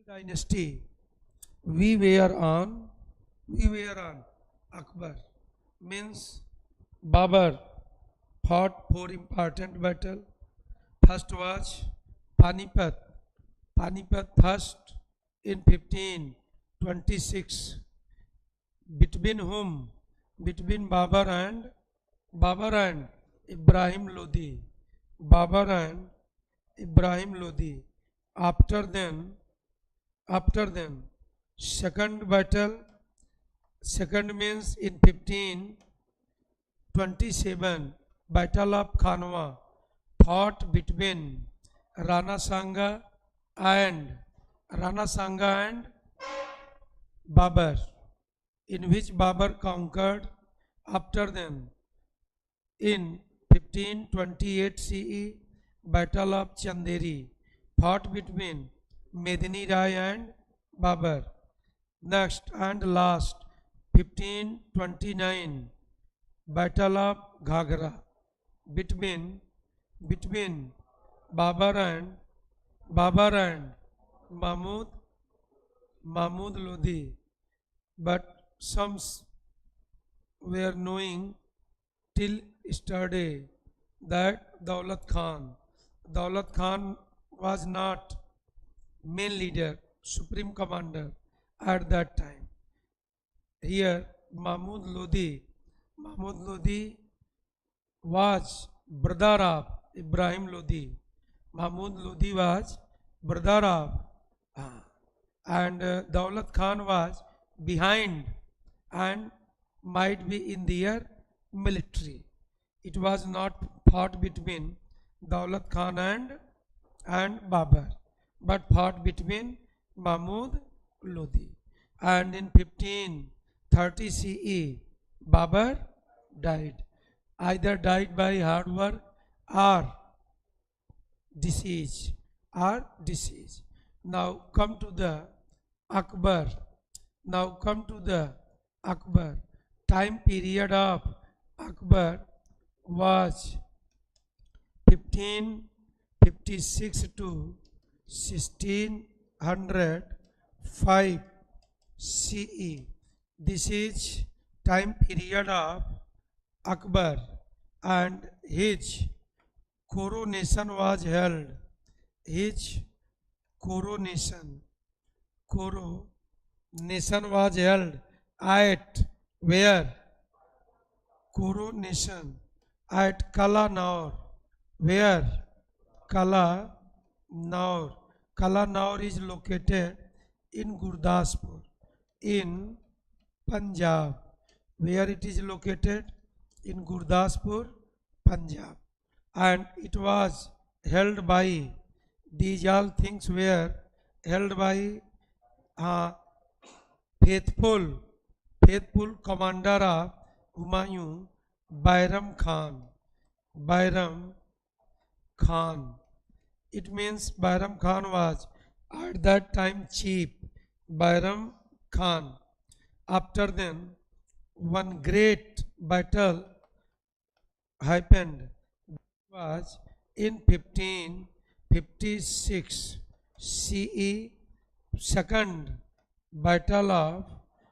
dynasty, we were on Akbar, means Babur fought four important battles. First was Panipat. Panipat first in 1526. Between whom? Between Babur and Ibrahim Lodi. Babur and Ibrahim Lodi. After then, second battle, second means in 1527, Battle of Khanwa, fought between Rana Sanga and Babur, in which Babur conquered. After them, in 1528 CE, Battle of Chanderi, fought between Medini Rai and Babur. Next and last, 1529, Battle of Ghagra, between Babur and Mahmud Lodi. But some were knowing till yesterday that Daulat Khan was not main leader, supreme commander at that time. Here Mahmud Lodi was brother of Ibrahim Lodi. Mahmud Lodi was brother of and Daulat Khan was behind and might be in their military. It was not fought between Daulat Khan and Babur, but fought between Mahmud Lodi. And in 1530 CE, Babur died. Either died by hard work or disease. Now come to the Akbar. Time period of Akbar was 1556 to 1605 CE. This is time period of Akbar, and his coronation was held. His coronation was held at where? Coronation at Kalanaur. Where? Kalanaur. Kalanaur is located in Gurdaspur, in Punjab. Where it is located? In Gurdaspur, Punjab. And it was held by, these all things were held by faithful commander of Humayun, Bairam Khan. It means Bairam Khan was at that time chief, Bairam Khan. After then, one great battle happened. It was in 1556 CE, second battle of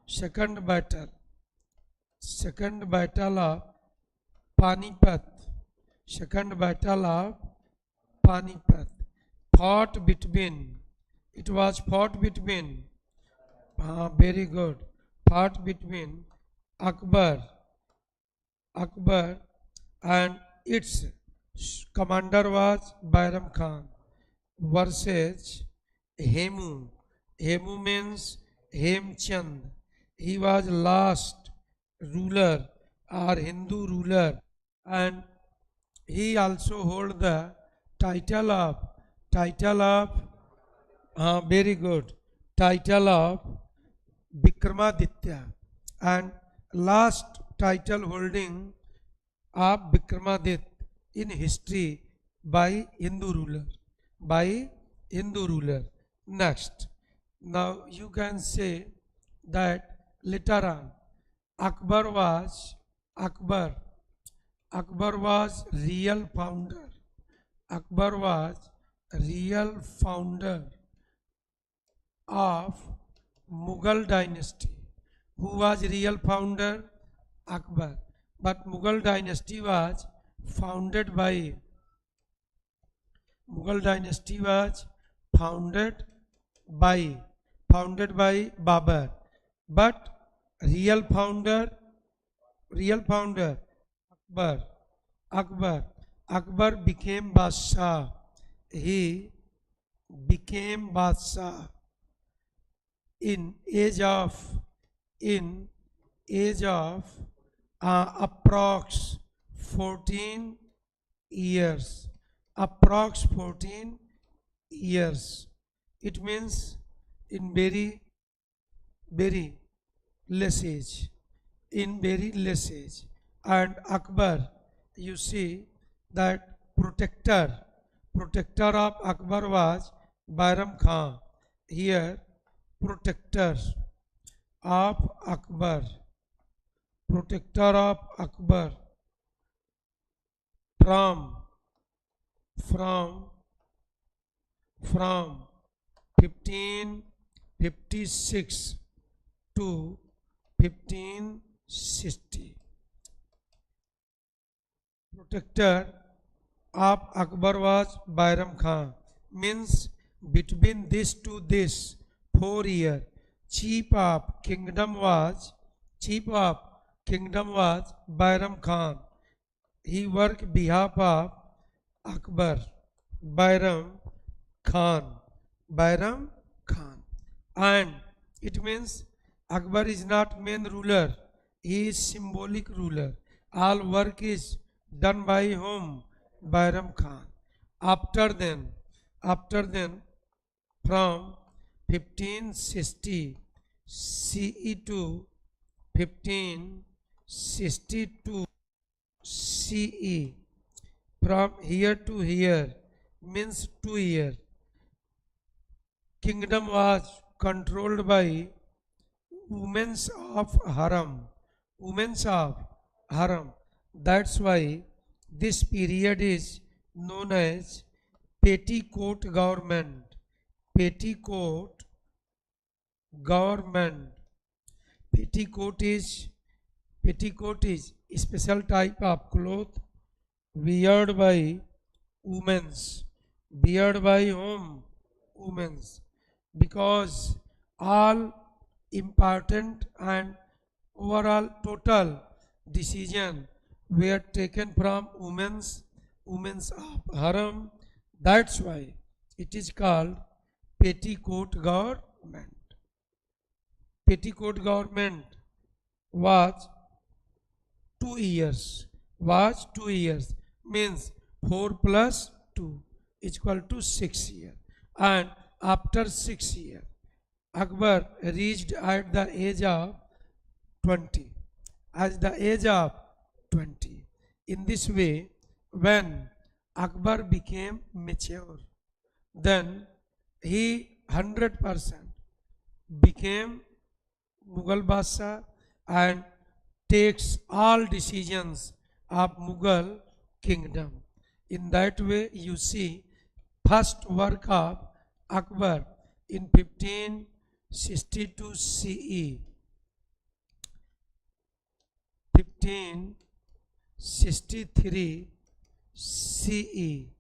Panipat. Second battle of Panipat, fought between Akbar and its commander was Bairam Khan versus Hemu. Hemu means Hemchand. He was last ruler or Hindu ruler, and he also hold the title of Vikramaditya, and last title holding of Vikramaditya in history by Hindu ruler. Next, now you can say that later on Akbar was real founder. of Mughal dynasty. Who was real founder? Akbar. But Mughal dynasty was founded by founded by Babur. But real founder Akbar. Akbar became Badshah. He became Badshah in age of approx 14 years. Approx 14 years. It means in very less age. In very less age. And Akbar, you see that protector of Akbar was Bairam Khan. Here protector of Akbar from 1556 to 1560. Protector of Akbar was Bairam Khan. Means between this 4 years, chief of kingdom was Bairam Khan. He worked behalf of Akbar. Bairam Khan. And it means Akbar is not main ruler. He is symbolic ruler. All work is done by whom? Bairam Khan. After then, from 1560 CE to 1562 CE, from here to here means 2 years. Kingdom was controlled by women of Haram. That's why this period is known as petticoat government. Petticoat is a special type of cloth weared by women. Weared by whom? Women. Because all important and overall total decision were taken from women's of Haram. That's why it is called petticoat government. Petticoat government was 2 years. Means 4 plus 2 is equal to 6 years. And after 6 years, Akbar reached at the age of 20. In this way, when Akbar became mature, then he 100% became Mughal Badshah and takes all decisions of Mughal kingdom. In that way, you see first work of Akbar in 1562 CE, 1563 CE,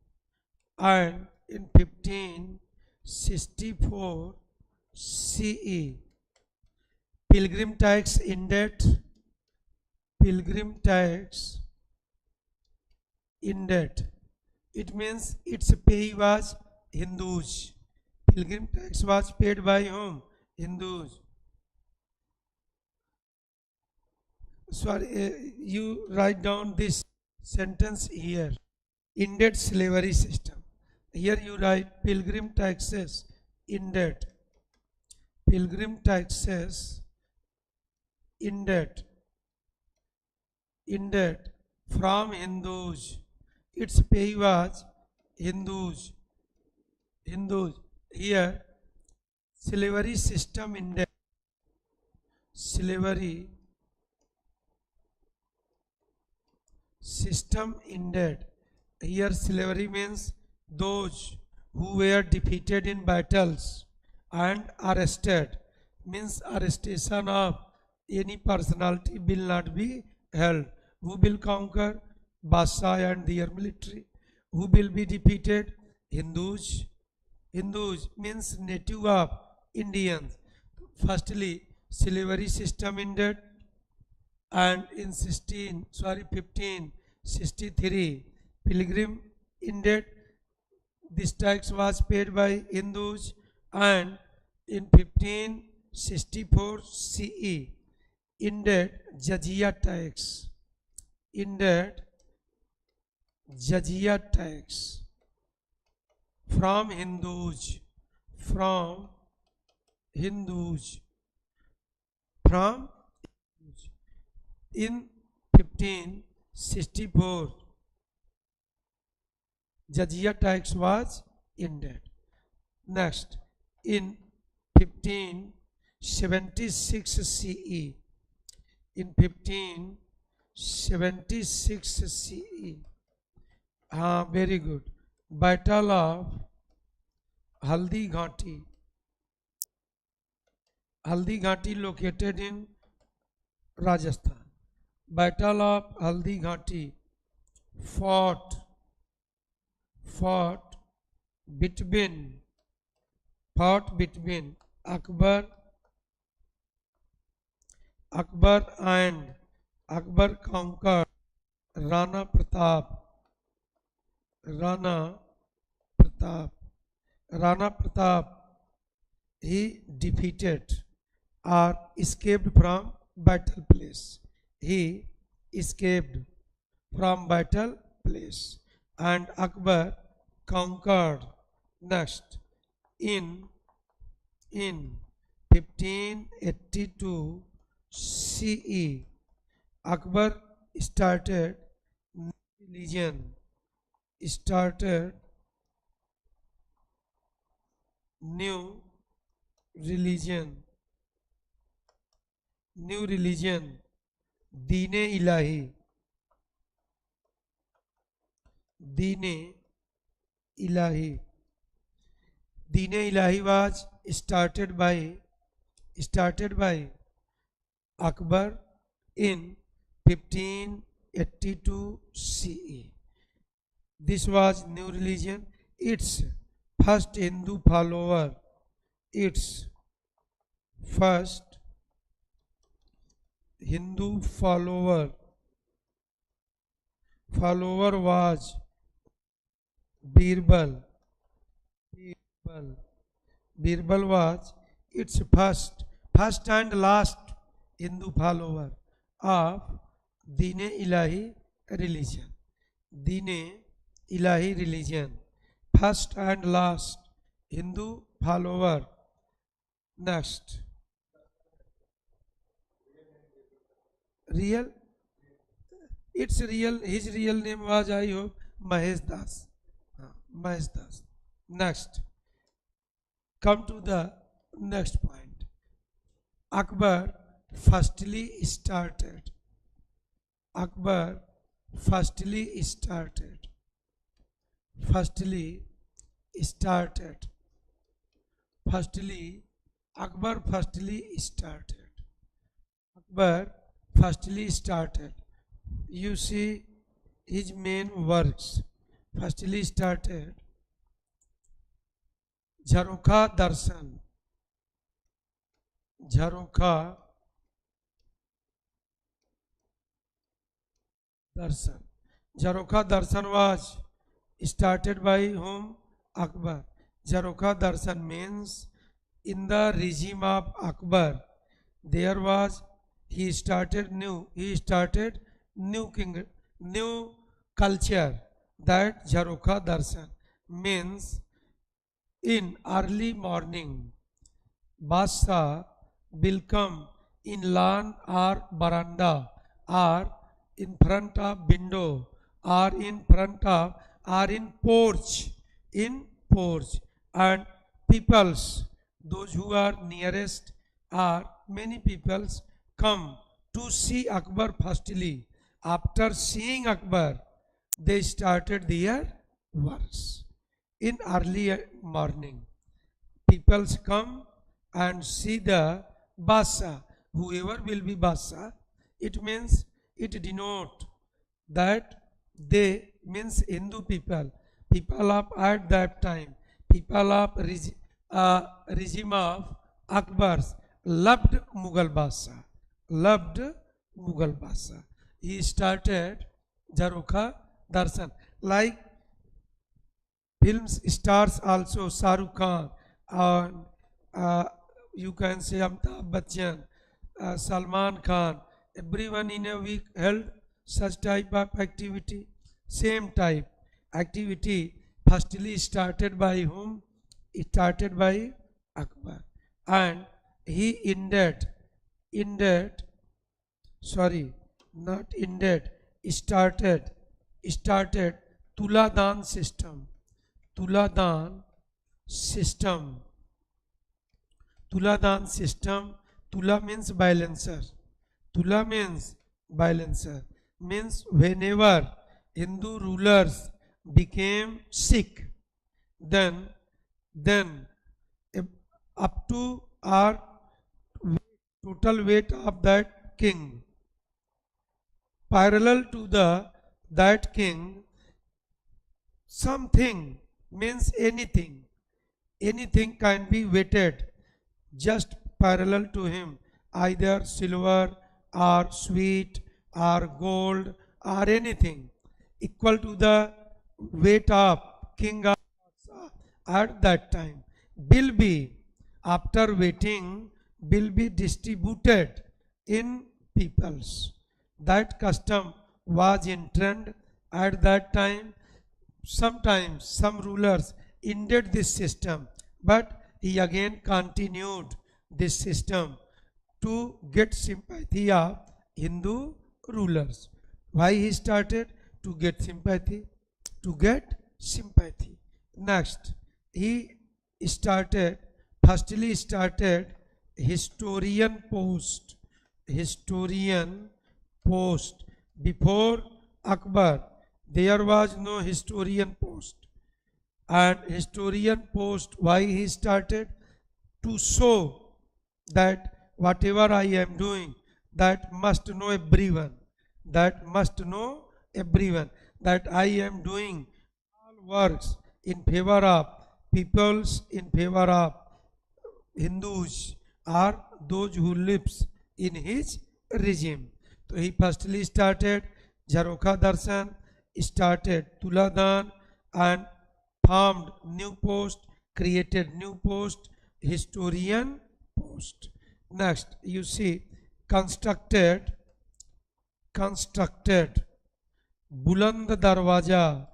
and in 1564 CE. Pilgrim tax indeed. It means its pay was Hindus. Pilgrim tax was paid by whom? Hindus. Sorry, you write down this sentence here. Indeed slavery system. Here you write pilgrim taxes indeed. Pilgrim taxes indeed from Hindus. Its pay was Hindus. Here slavery system indeed. Slavery system indeed. Here slavery means those who were defeated in battles and arrested, means arrestation of any personality will not be held. Who will conquer? Badshah and their military. Who will be defeated? Hindus. Hindus means native of Indians. Firstly, slavery system ended, and in 1563, pilgrim ended. This tax was paid by Hindus, and in 1564 CE, ended jizya tax. Ended jizya tax from Hindus. From Hindus. From in 1564, jizya tax was ended. Next, in 1576 CE, in 1576 CE, very good, Battle of Haldi Ghati. Haldi Ghati located in Rajasthan. Battle of Haldi Ghati fought between Akbar and Akbar conquered Rana Pratap. Rana Pratap, he defeated or escaped from battle place. He escaped from battle place, and Akbar conquered. Next, in 1582 CE, Akbar started religion. New religion, Deen-e Ilahi. Deen-e Ilahi was started by Akbar in 1582 CE. This was new religion. Its first Hindu follower. Its first Hindu follower was Birbal. Birbal was its first and last Hindu follower of Deen-e Ilahi religion. Deen-e Ilahi religion, first and last Hindu follower. Next, real. His real name was, I hope, Mahesh Das. Mahesh Das. Next, come to the next point. Akbar firstly started. Akbar firstly started. You see his main works. Firstly started Jharokha Darshan. Jharokha Darshan was started by whom? Akbar. Jharokha Darshan means in the regime of Akbar, there was, he started new culture. That Jharokha Darshan means in early morning, Badshah will come in lawn or veranda or in front of window or in porch, and peoples, those who are nearest, or many peoples come to see Akbar firstly. After seeing Akbar, they started their works in early morning. peoples come and see the Basa, whoever will be Basa. It means, it denote that they means Hindu people, people of at that time, people of regime of Akbar's loved Mughal Basa, loved Mughal Basa. He started Jharokha Darshan. Like films stars also, Shah Rukh Khan, and you can say Amitabh Bachchan, Salman Khan, everyone in a week held such type of activity. Same type activity firstly started by whom? It started by Akbar, and he ended, sorry, not ended, started Tuladan system. Tuladan system. Tuladan system. Tula means balancer. Tula means balancer. Means whenever Hindu rulers became sick, then up to our total weight of that king, parallel to that king, something means anything can be weighted just parallel to him, either silver or sweet or gold or anything equal to the weight of king of at that time will be, after waiting, will be distributed in peoples. That custom was in trend at that time. Sometimes some rulers ended this system, but he again continued this system to get sympathy of Hindu rulers. Why he started? To get sympathy. To get sympathy. Next, he firstly started historian post. Historian post. Before Akbar, there was no historian post. And historian post, why he started? To show that whatever I am doing, that must know everyone. That must know everyone. That I am doing all works in favor of peoples, in favor of Hindus, or those who lives in his regime. So he firstly started Jharokha Darshan, started Tuladan, and formed new post, created new post, historian post. Next, you see, constructed Buland Darwaja,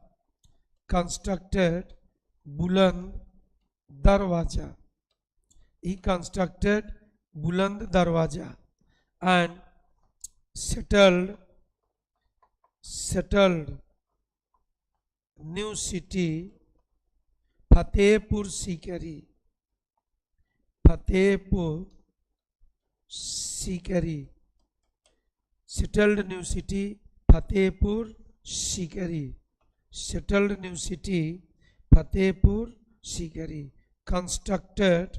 constructed Buland Darwaja. He constructed Buland Darwaja and settled new city Fatehpur Sikri. Fatehpur Sikri. Settled new city Fatehpur Sikri. Settled new city Fatehpur Sikri. Constructed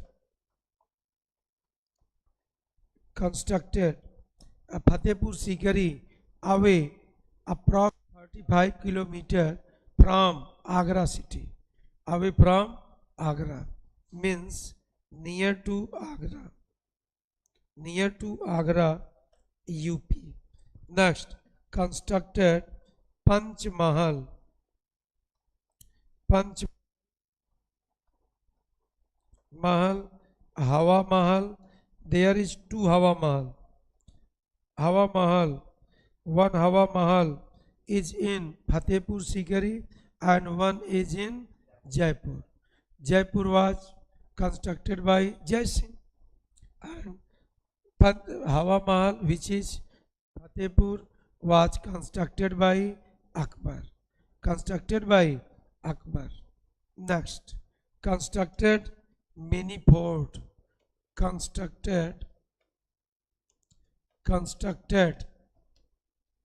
Fatehpur Sikri away approximately 35 kilometers from Agra city. Away from Agra means near to Agra. Near to Agra, UP. Next, constructed Panch Mahal. Panch Mahal, Hawa Mahal. There is two Hawa Mahal. Hawa Mahal. One Hawa Mahal is in Fatehpur Sikri and one is in Jaipur. Jaipur was constructed by Jai Singh, and Hawa Mahal, which is Fatehpur, was constructed by Akbar. Constructed by Akbar. Next, constructed many fort. Constructed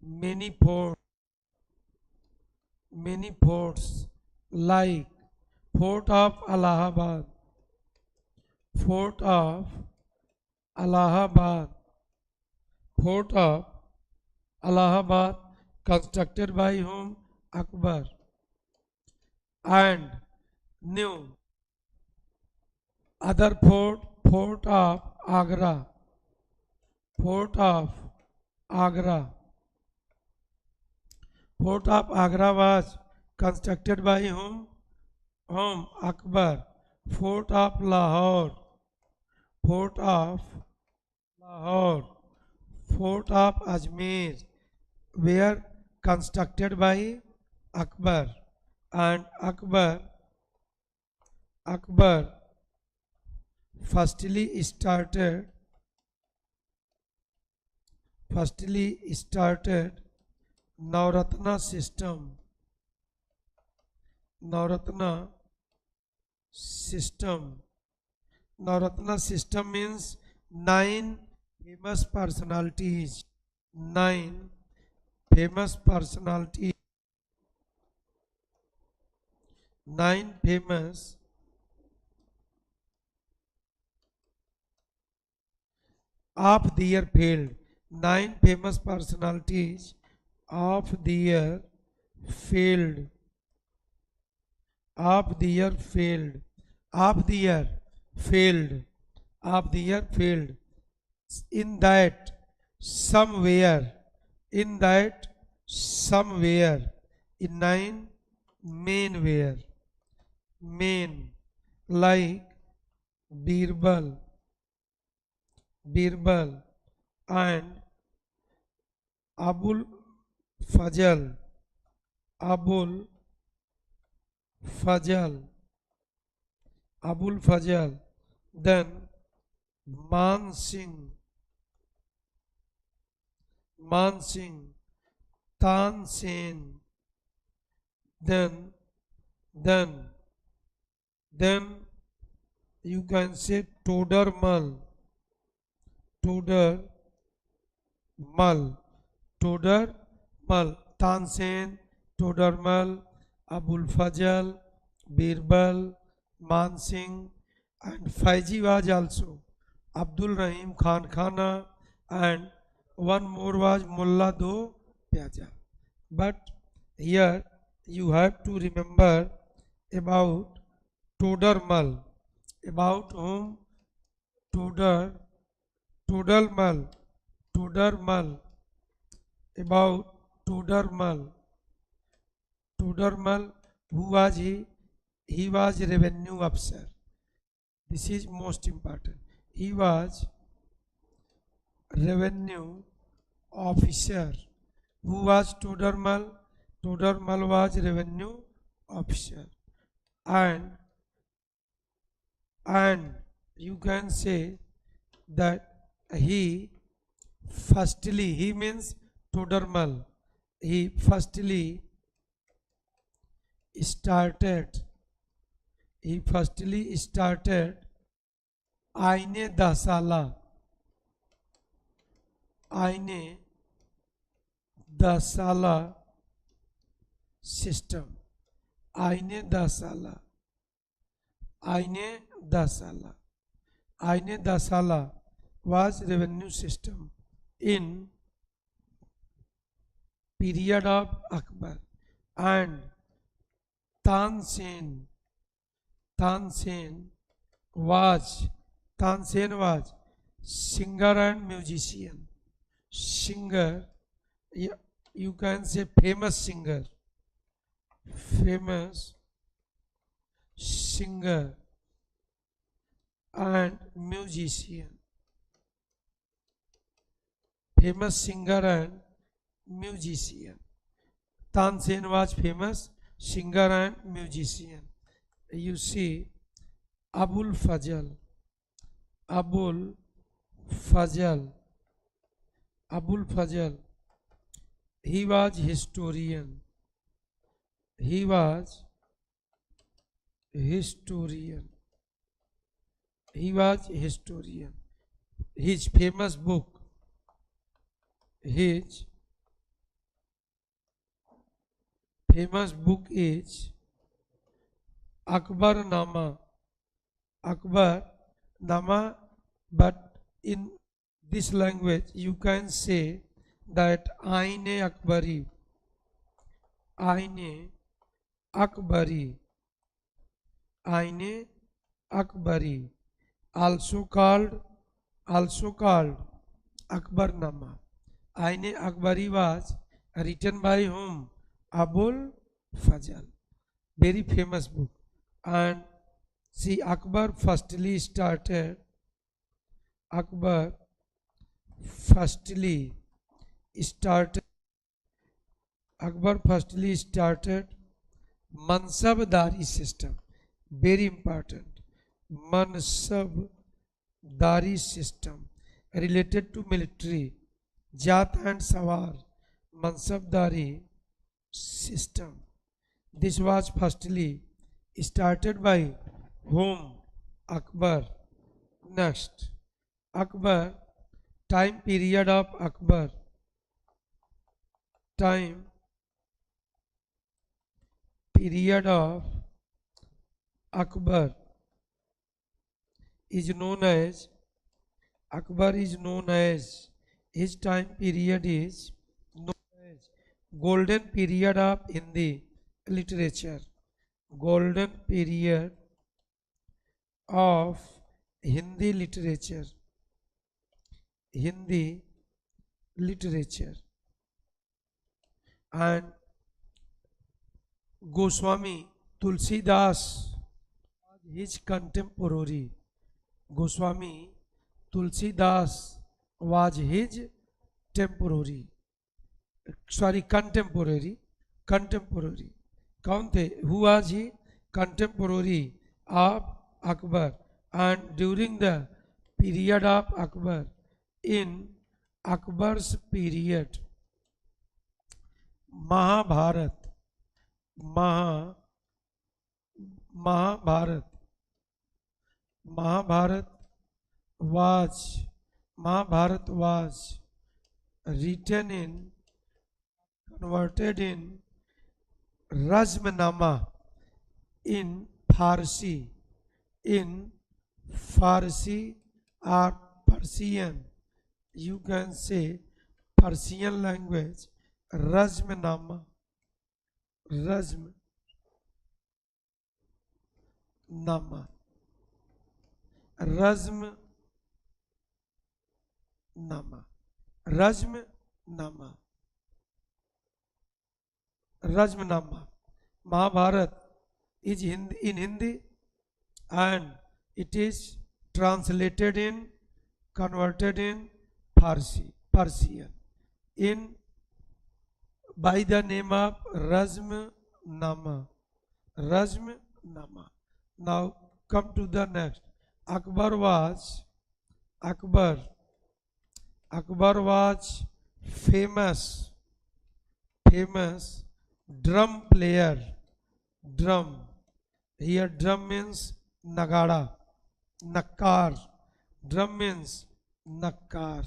many forts like Fort of Allahabad, Fort of Allahabad. Fort of Allahabad constructed by whom? Akbar. And new other fort, Fort of Agra. Fort of Agra. Fort of Agra was constructed by whom? Akbar. Fort of Lahore. Fort of Lahore. Fort of Ajmer were constructed by Akbar. And Akbar firstly started Navratna system. Navratna system. Navratna system means 9 famous personalities. 9 famous personalities. 9 famous of the year field. 9 famous personalities of the year field. Of the year field. Of the year field. Of the year field. In that somewhere. In that somewhere. In 9 main where. Main like Birbal and Abul Fajal. Abul Fajal. Then Man Singh, Tansen. Then you can say Todarmal, Tansen, Todarmal, Abul Fajal, Birbal, Mansingh, and Faizi was also Abdul Rahim Khan Khana, and one more was Mullah Do Pyaja. But here you have to remember about Todarmal. About whom? Todarmal. About Todarmal. Who was he? He was revenue officer. This is most important. He was revenue officer. Who was Todarmal? Todarmal was revenue officer. And you can say that he means Todarmal. He firstly started Aine Dasala system. Aine Dasala was revenue system in period of Akbar. And Tansen was singer and musician. Singer, you can say famous singer and musician. Famous singer and musician. Tansen was famous singer and musician. You see, Abul Fajal. He was historian. His famous book is Akbar Nama nama, but in this language you can say that Aine Akbari, Aine Akbari, Aine Akbari, also called Akbarnama. Aine Akbari was written by whom? Abul Fazl, very famous book. And see, Akbar firstly started Mansabdari system, very important. Mansabdari system related to military, Jat and Sawar, Mansabdari system. This was firstly started by whom? Akbar. Next, Akbar, time period of Akbar, time period of Akbar is known as, Akbar is known as, his time period is known as golden period of Hindi literature, golden period of Hindi literature, Hindi literature. And Goswami Tulsidas, his contemporary, Goswami Tulsidas was his contemporary. कौन थे? Who was he? Contemporary of Akbar. And during the period of Akbar, in Akbar's period, Mahabharat was written in, converted in Razmnama in Farsi or Persian, you can say Persian language, Razmnama, Rajmanama. Mahabharat is in Hindi, and it is translated in, converted in Persian, in by the name of Razmnama. Now come to the next. Akbar was famous drum player. Here drum means nagada, nakkar. Drum means nakkar.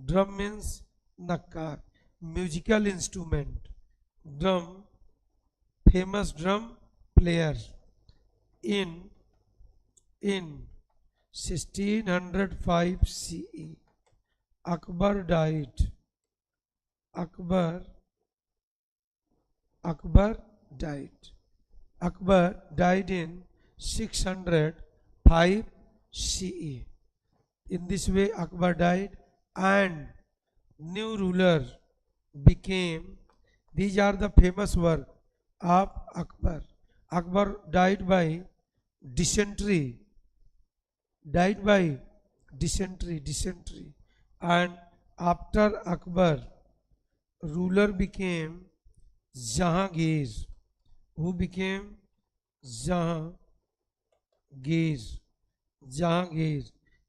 Drum means nakkar, musical instrument. Drum, famous drum player. In 1605 CE, Akbar died. Akbar died in 605 CE. In this way Akbar died, and new ruler became. These are the famous work of Akbar. Akbar died by dysentery, and after Akbar, ruler became Jahangir. Who became? Jahangir.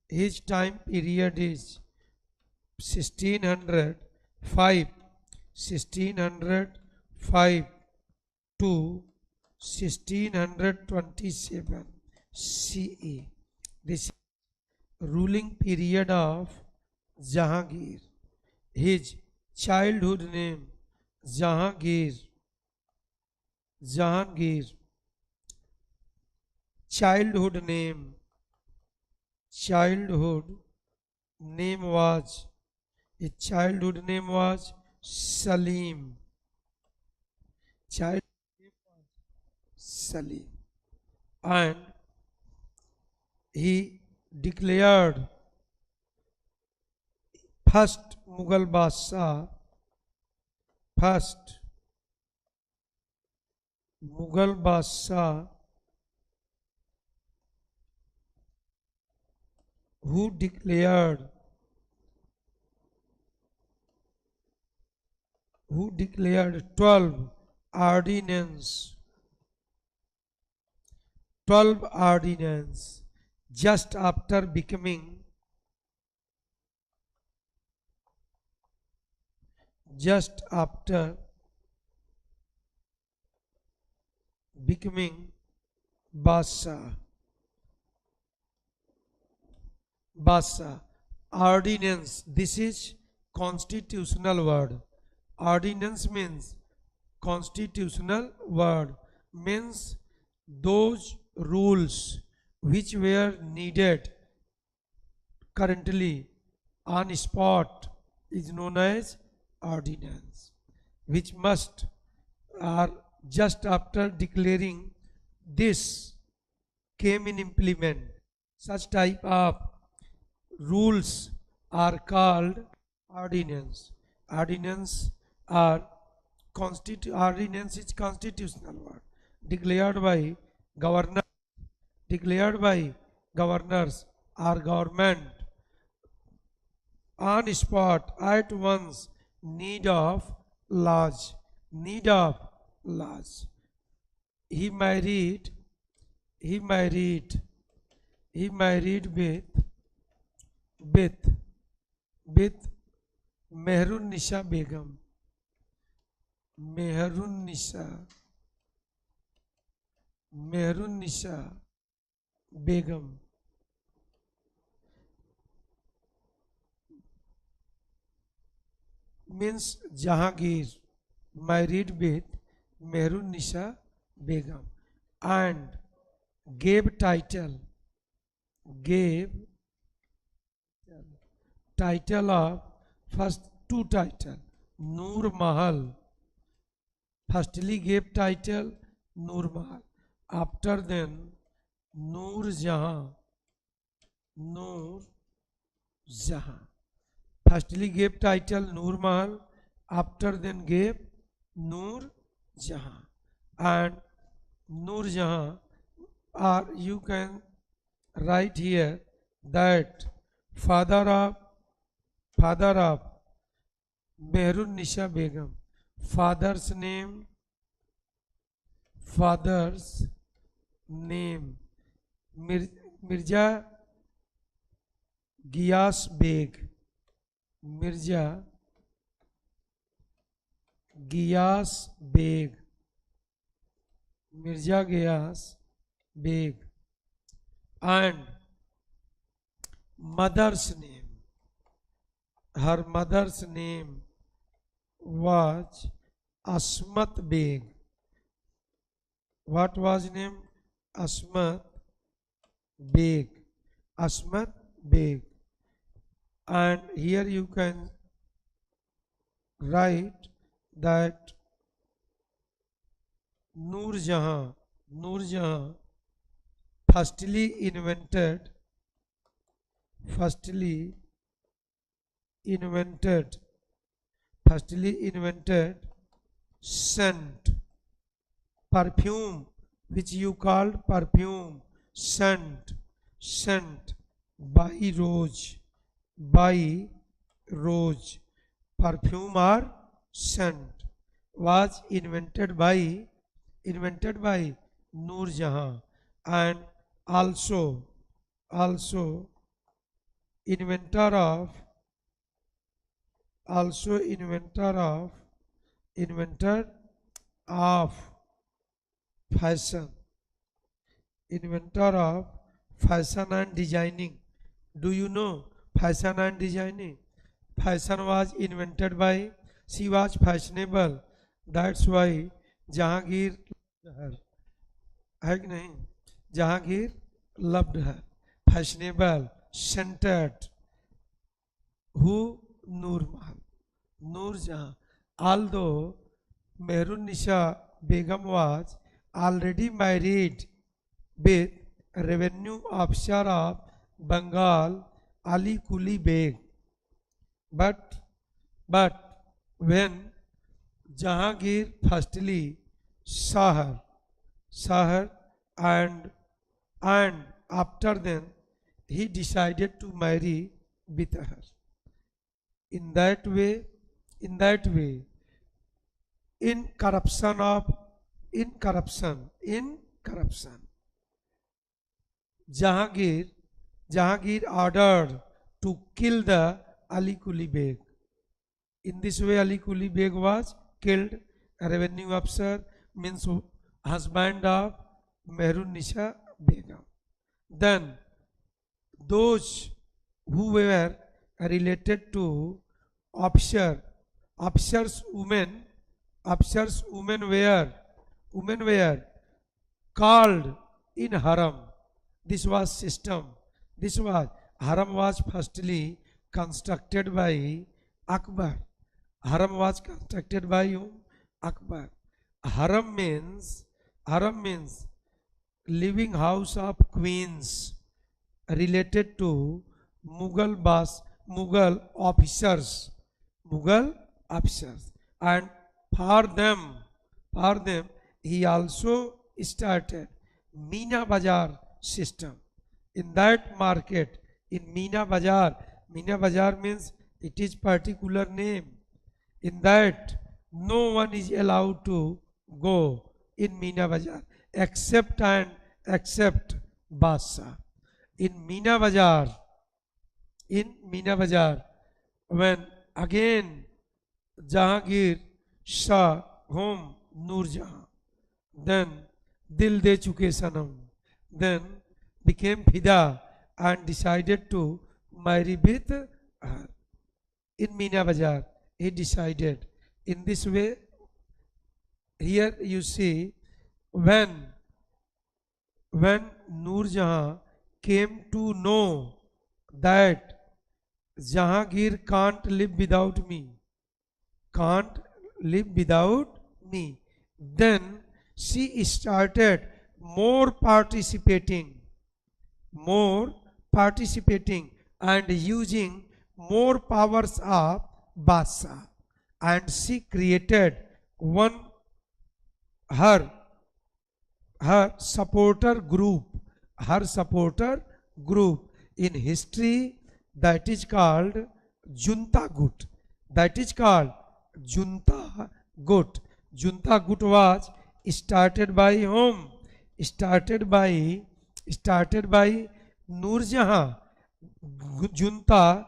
His time period is 1605 to 1627 CE. This is ruling period of Jahangir. His childhood name Jahangir. childhood name. Childhood name was, his childhood name was Salim. Child Salim. And he declared first Mughal Badshah, first Mughal Badshah who declared 12 ordinance, 12 ordinance just after becoming Badshah. Badshah. Ordinance, this is constitutional word. Ordinance means constitutional word, means those rules which were needed currently on spot is known as ordinance, which must are just after declaring this came in implement. Such type of rules are called ordinance. Ordinance is constitutional word declared by governor, or government on spot at once, need of laws. He married with Mehrun Nisa Begum. Mehrun Nisa Begum. Means Jahangir married with Mehrun Nisa Begum and gave title of first two title Noor Mahal. Firstly gave title Noor Mahal. After then Noor Jahan. Firstly gave title Noor Mahal. After then gave Noor Jahan. And Noor Jahan, or you can write here that father of Mehrun Nisa Begum. Father's name Mirza Giyas Beg. Mirza Giyas Beg. And her mother's name was Asmat Beg. What was name? Asmat Beg. And here you can write that Noor Jahan firstly invented scent, perfume, which you called perfume, scent by rose, perfume or scent was invented by Noor Jahan. And also inventor of fashion, and designing. Do you know fashion and designing? Fashion was invented by, she was fashionable, that's why Jahangir loved her. है कि नहीं? Jahangir loved her. Fashionable, scented. Who? Noor Mahal. Noor Jahan. Although Mehrun Nisa Begum was already married with revenue officer of Bengal, Ali Kuli Beg. But when Jahangir firstly saw her and after then he decided to marry with her. In that way, in corruption, Jahangir ordered to kill the Ali Kuli Beg. In this way, Ali Kuli Beg was killed. A revenue officer means husband of Mehrun Nisa Begum. Then those who were related to officers women were called in haram. This was system. Haram was firstly constructed by Akbar. Haram was constructed by whom? Akbar. Haram means living house of queens related to Mughal officers, and for them he also started Meena Bazar system. In that market, in Meena Bazar means it is particular name. In that, no one is allowed to go in Meena Bazar except Basha. In Meena Bazar, when again Jahangir saw whom? Noor Jahan, then Dil De Chuke Sanam, then became Fida and decided to marry with her. In Meena Bazar, he decided. In this way, here you see, when Noor Jahan came to know that Jahangir can't live without me, then she started more participating and using more powers of Basha, and she created her supporter group in history, that is called Junta Gut. Junta Gut was started by whom? Started by Noor Jahan. Junta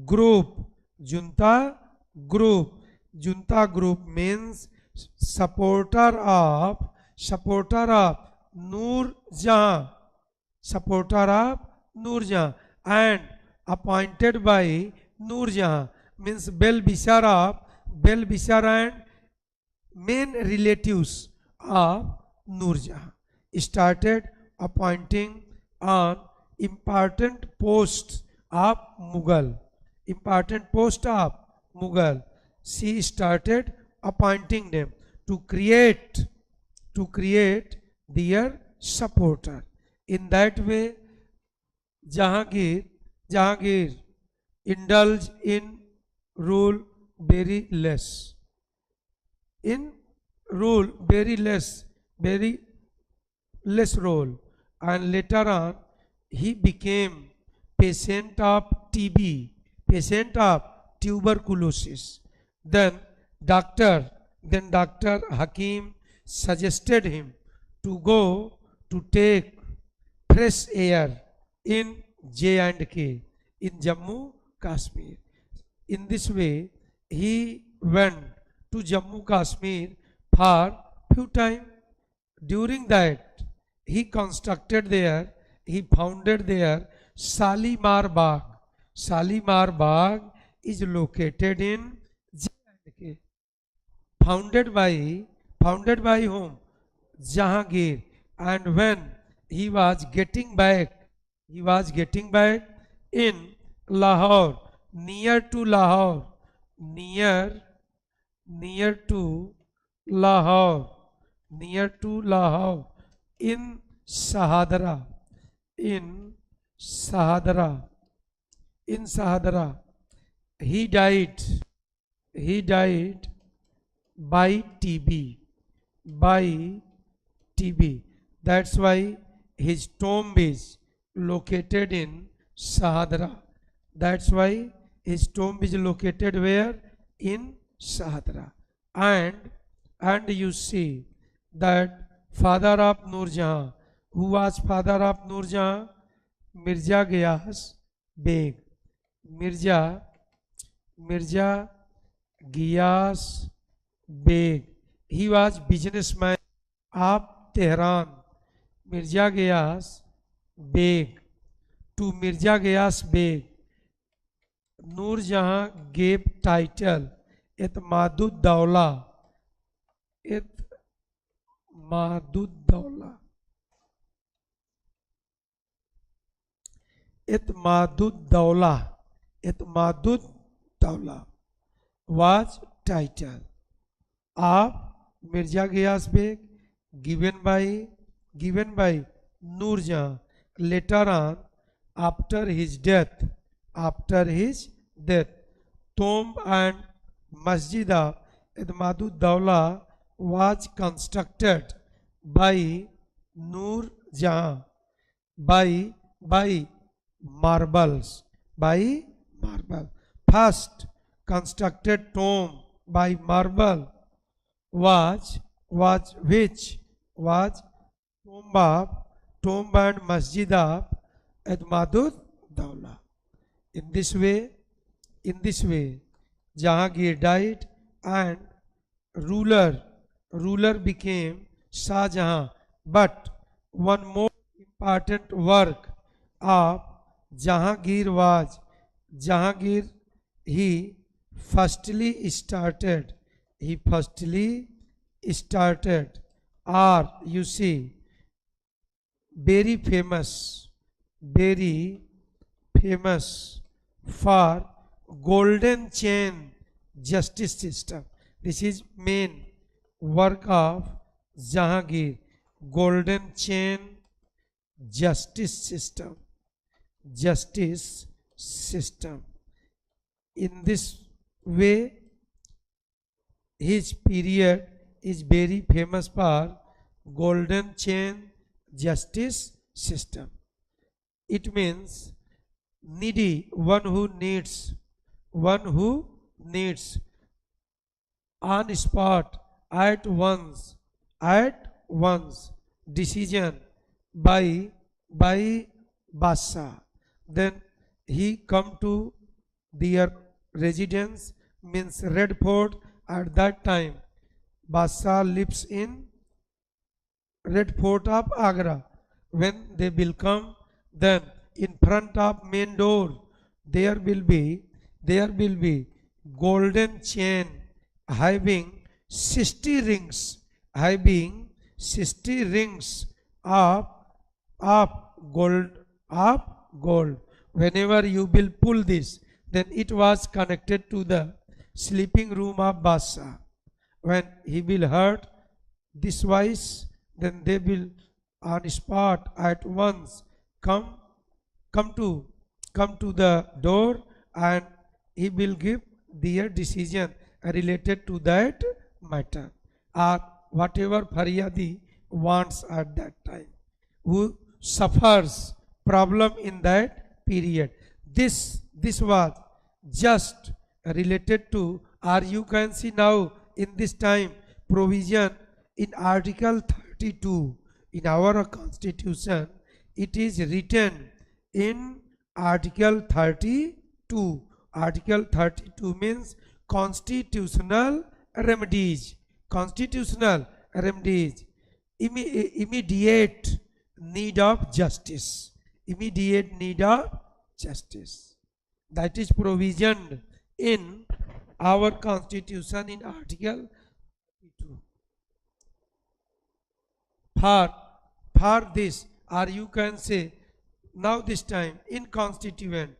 group means supporter of Noor Jahan, and appointed by Noor Jahan means Bel-Bishar and main relatives of Noor Jahan started appointing on important posts of Mughal. She started appointing them to create their supporter. In that way, Jahangir indulged in rule very less. Very less role, and later on he became patient of TB, patient of tuberculosis. Then Dr. Hakim suggested him to go to take fresh air in J&K, in Jammu Kashmir. In this way, he went to Jammu Kashmir for few time. During that, he founded there Shalimar Bagh. Shalimar Bagh is located in J&K. Founded by whom? Jahangir. And when he was getting back. He was getting back in Lahore, near to Lahore, near to Lahore, near to Lahore, in Sahadra, in Sahadra, in Sahadra. He died. He died by TB, by TB. That's why his tomb is located in Sahadra. That's why his tomb is located where? In Sahadra. And you see that father of Nurjahan, who was father of Nurjahan? Mirza Giyas Beg. Mirza Giyas Beg. He was businessman of Tehran. Mirza Giyas Beg. To Mirza Giyas Beg, Nur Jahan gave title Itmadud Dawla. Itmadud Dawla. Itmadud Dawla. Itmadud Dawla was title of Mirza Giyas Beg, given by Nur Jahan later on after his death. Tomb and Masjid of Itmadud Dawla was constructed by Nur Jahan by marbles. First constructed tomb by marble was tomb and Masjid of Itmadud Dawla. In this way, Jahangir died and ruler became Shah Jahan. But one more important work of Jahangir was he firstly started, or you see, very famous for golden chain justice system. This is main work of Jahangir, golden chain justice system. In this way, his period is very famous for golden chain justice system. It means needy, one who needs on spot, at once decision by Basa. Then he come to their residence, means Red Fort. At that time Basa lives in Red Fort of Agra. When they will come, then in front of main door there will be golden chain having 60 rings, of gold. Whenever you will pull this, then it was connected to the sleeping room of Basa. When he will hurt this voice, then they will on spot at once come to the door, and he will give their decision related to that matter, or whatever Faryadi wants at that time, who suffers problem in that period. This was just related to, or you can see now in this time provision in Article 32 in our constitution. It is written in Article 32. Article 32 means constitutional remedies. Immediate need of justice. That is provisioned in our constitution in Article 32. For this, or you can say now this time in constituent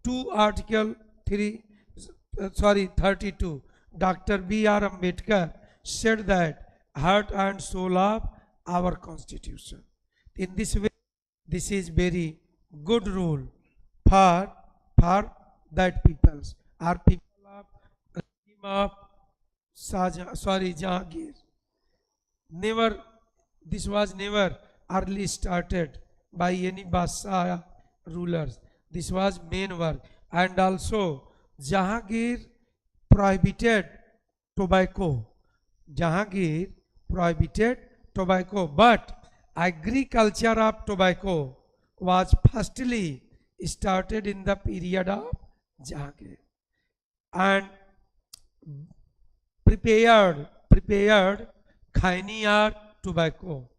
2 article 3 32 Dr. B.R. Ambedkar said that heart and soul of our constitution. In this way, this is very good rule for that peoples are people of regime of Jahangir. Never, this was never early started by any Basha rulers. This was main work. And also Jahangir prohibited tobacco. Jahangir prohibited tobacco, but agriculture of tobacco was firstly started in the period of Jahangir, and prepared khani or tobacco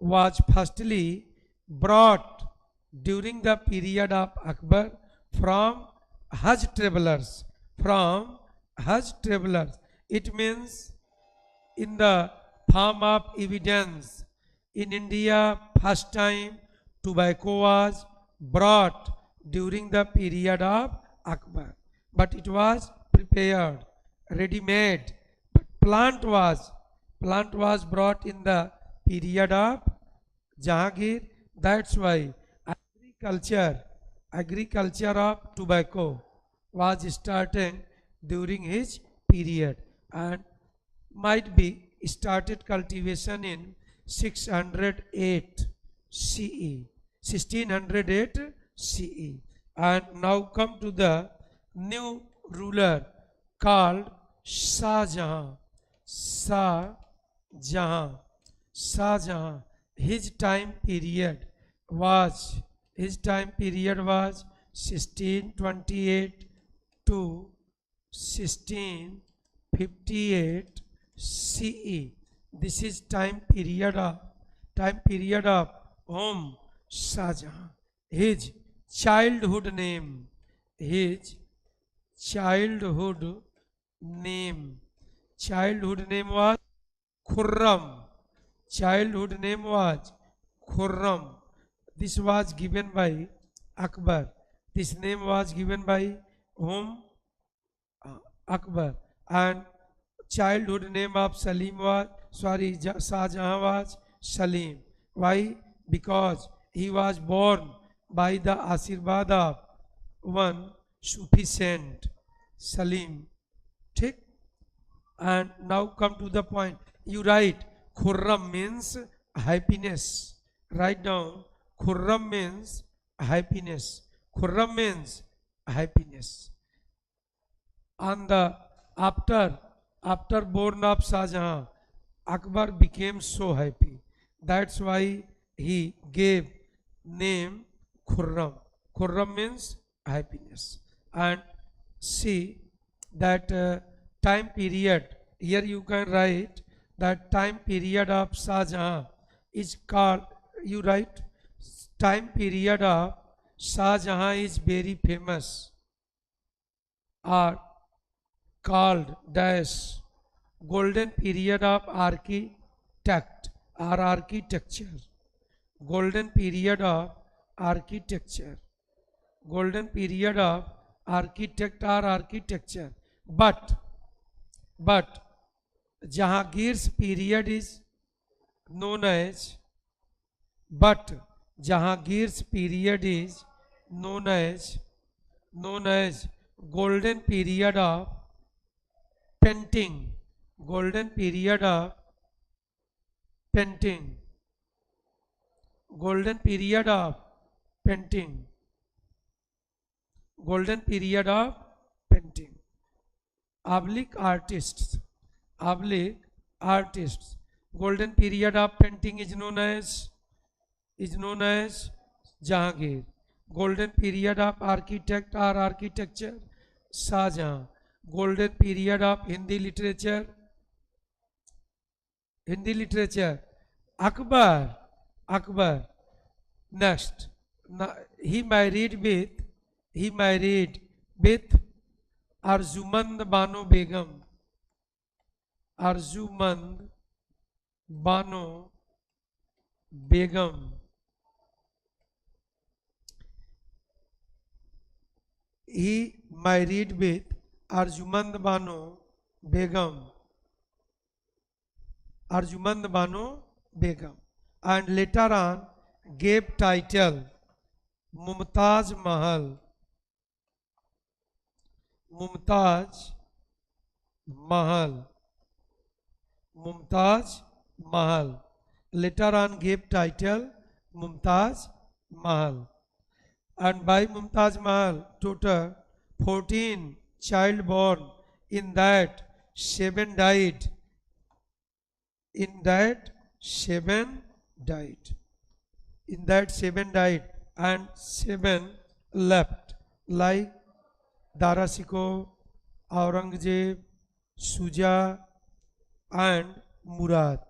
was firstly brought during the period of Akbar from Hajj travelers. It means in the form of evidence. In India, first time tobacco was brought during the period of Akbar, but it was prepared, ready-made. But plant was brought in the period of Jahangir. That's why agriculture of tobacco was started during his period, and might be started cultivation in 608 CE, 1608 CE. And now come to the new ruler called Shah Jahan. His time period was 1628 to 1658 CE. This is time period of Shah Jahan. His childhood name was Khurram. This was given by Akbar. This name was given by whom? Akbar. And childhood name of Shah Jahan was Salim. Why? Because he was born by the Asirvad of one Sufi saint, Salim. Take. And now come to the point. You write Khurram means happiness. Write down Khurram means happiness. Khurram means happiness. And after born of Shah Jahan, Akbar became so happy. That's why he gave name Khurram. Khurram means happiness. And see that time period. Here you can write that time period of Shah Jahan is called. You write time period of Shah Jahan is very famous, or called dash golden period of architect or architecture. Golden period of architecture. Golden period of architect or architecture. But Jahangir's period is known as golden period of painting. Golden period of painting. Golden period of painting. Golden period of painting. Oblique artists. Golden period of painting is known as Jahangir. Golden period of architect or architecture, Shah Jahan. Golden period of Hindi literature, Akbar. Next, he married with Arjumand Bano Begum. Arjumand Bano Begum. he married with Arjumand Banu Begum, Arjumand Banu Begum, and later on gave title Mumtaz Mahal, Mumtaz Mahal, Mumtaz Mahal. Later on gave title Mumtaz Mahal. And by Mumtaz Mahal, total 14 child born. In that 7 died. In that 7 died. In that 7 died and 7 left, like Darasiko, Aurangzeb, Suja and Murad.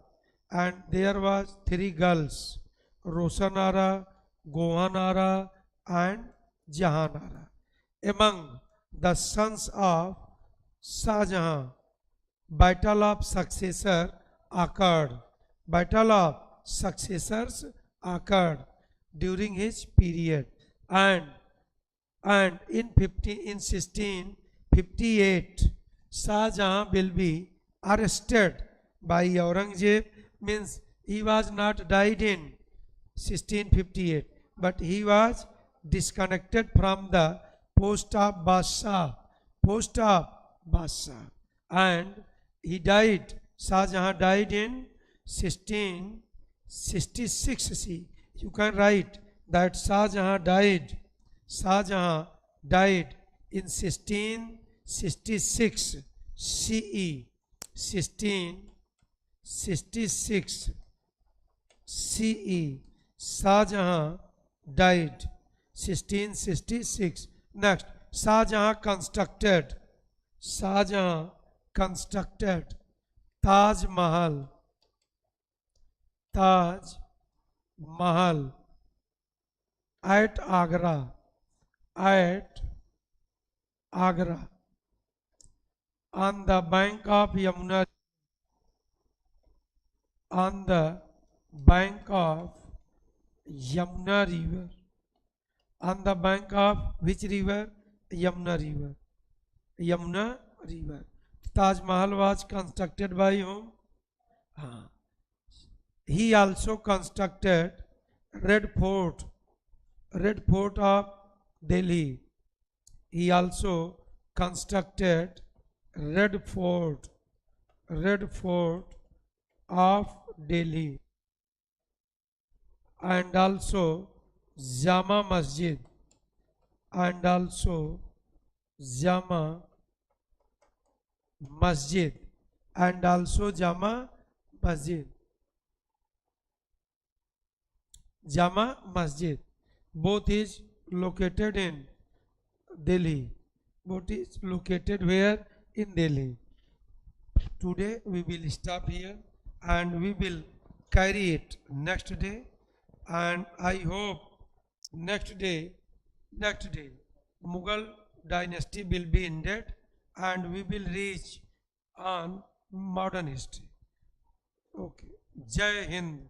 And there was 3 girls, Rosanara, Gohanara and Jahanara. Among the sons of Shah Jahan, battle of successor occurred. Battle of successors occurred during his period, and in 1658 Shah Jahan will be arrested by Aurangzeb. Means he was not died in 1658, but he was disconnected from the post of Basha, and he died. Shah Jahan died in 1666. See, you can write that Shah Jahan died in 1666 CE, 1666 CE. Shah Jahan died 1666. Next, Shah Jahan constructed Taj Mahal at Agra, on the bank of Yamuna, river. On the bank of which river? Yamuna river. Taj Mahal was constructed by whom? He also constructed Red Fort of Delhi. He also constructed Red Fort of Delhi, and also Jama Masjid, and also Jama Masjid. Jama Masjid. Both is located in Delhi. Both is located where? In Delhi. Today we will stop here and we will carry it next day, and I hope next day Mughal dynasty will be ended and we will reach on modern history. Okay. Jai Hind.